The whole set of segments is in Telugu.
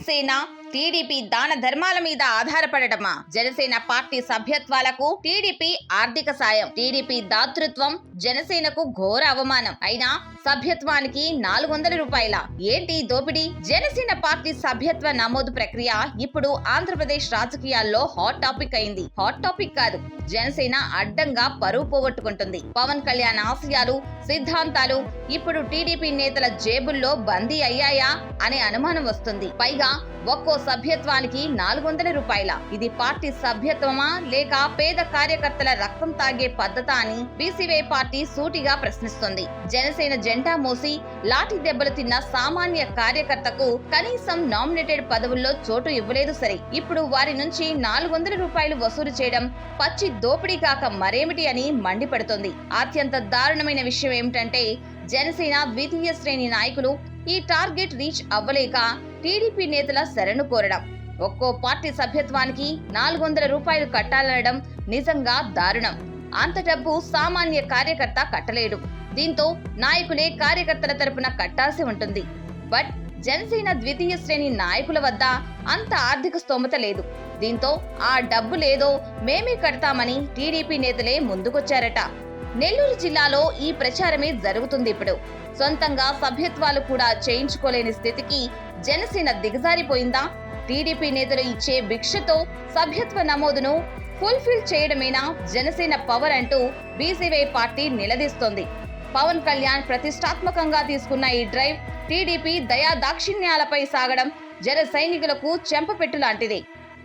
జనసేన టీడీపీ దాన ధర్మాల మీద ఆధారపడటమా? జనసేన పార్టీ సభ్యత్వాలకు టీడీపీ ఆర్థిక సాయం, టీడీపీ దాతృత్వం జనసేనకు ఘోర అవమానం. అయినా సభ్యత్వానికి 400 రూపాయల ఏంటి దోపిడీ? జనసేన పార్టీ సభ్యత్వ నమోదు ప్రక్రియ ఇప్పుడు ఆంధ్రప్రదేశ్ రాజకీయాల్లో హాట్ టాపిక్ అయింది. హాట్ టాపిక్ కాదు, జనసేన అడ్డంగా పరువు పోగొట్టుకుంటుంది. పవన్ కళ్యాణ్ ఆశయాలు, సిద్ధాంతాలు ఇప్పుడు టీడీపీ నేతల జేబుల్లో బందీ అయ్యాయా అనే అనుమానం వస్తుంది. పైగా ఒక్కో సభ్యత్వానికి 400 రూపాయల. ఇది పార్టీ సభ్యత్వమా లేక పేద కార్యకర్తల రక్తం తాగే పద్ధత అని బీసీవై పార్టీ సూటిగా ప్రశ్నిస్తుంది. జనసేన జెండా మోసి లాఠీ దెబ్బలు తిన్న సామాన్య కార్యకర్తకు కనీసం నామినేటెడ్ పదవుల్లో చోటు ఇవ్వలేదు సరే, ఇప్పుడు వారి నుంచి 400 రూపాయలు వసూలు చేయడం పచ్చి దోపిడీ కాక మరేమిటి అని మండిపడుతోంది. అత్యంత దారుణమైన విషయం ఏమిటంటే జనసేన ద్వితీయ శ్రేణి నాయకులు ఈ టార్గెట్ రీచ్ అవ్వలేక టీడీపీ నేతల శరణు కోరడం. ఒక్కో పార్టీ సభ్యత్వానికి 400 రూపాయలు కట్టాలనడం నిజంగా దారుణం. అంత డబ్బు సామాన్య కార్యకర్త కట్టలేడు. దీంతో నాయకులే కార్యకర్తల తరపున కట్టాల్సి ఉంటుంది. బట్ జనసేన ద్వితీయ శ్రేణి నాయకుల వద్ద అంత ఆర్థిక స్తోమత లేదు. దీంతో ఆ డబ్బు లేదో మేమే కడతామని టీడీపీ నేతలే ముందుకొచ్చారట. నెల్లూరు జిల్లాలో ఈ ప్రచారమే జరుగుతుంది. ఇప్పుడు సొంతంగా సభ్యత్వాలు కూడా చేయించుకోలేని స్థితికి జనసేన దిగజారిపోయిందా? టీడీపీ నేతలు ఇచ్చే భిక్షతో సభ్యత్వ నమోదును ఫుల్ఫిల్ చేయడమేనా జనసేన పవర్ అంటూ బీసీవై పార్టీ నిలదీస్తోంది. పవన్ కళ్యాణ్ ప్రతిష్టాత్మకంగా తీసుకున్న ఈ డ్రైవ్ టీడీపీ దయా దాక్షిణ్యాలపై సాగడం జన సైనికులకు చెంపపెట్టు లాంటిదే.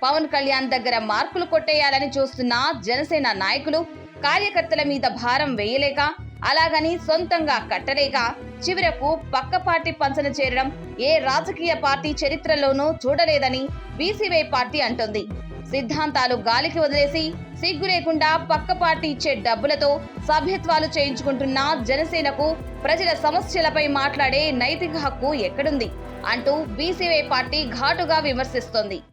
పవన్ కళ్యాణ్ దగ్గర మార్కులు కొట్టేయాలని చూస్తున్న జనసేన నాయకులు కార్యకర్తల మీద భారం వేయలేక, అలాగని సొంతంగా కట్టలేక చివరకు పక్క పార్టీ పంచన చేరడం ఏ రాజకీయ పార్టీ చరిత్రలోనూ చూడలేదని బీసీవై పార్టీ అంటుంది. సిద్ధాంతాలు గాలికి వదిలేసి సిగ్గు లేకుండా పక్క పార్టీ ఇచ్చే డబ్బులతో సభ్యత్వాలు చేయించుకుంటున్న జనసేనకు ప్రజల సమస్యలపై మాట్లాడే నైతిక హక్కు ఎక్కడుంది అంటూ బీసీవై పార్టీ ఘాటుగా విమర్శిస్తోంది.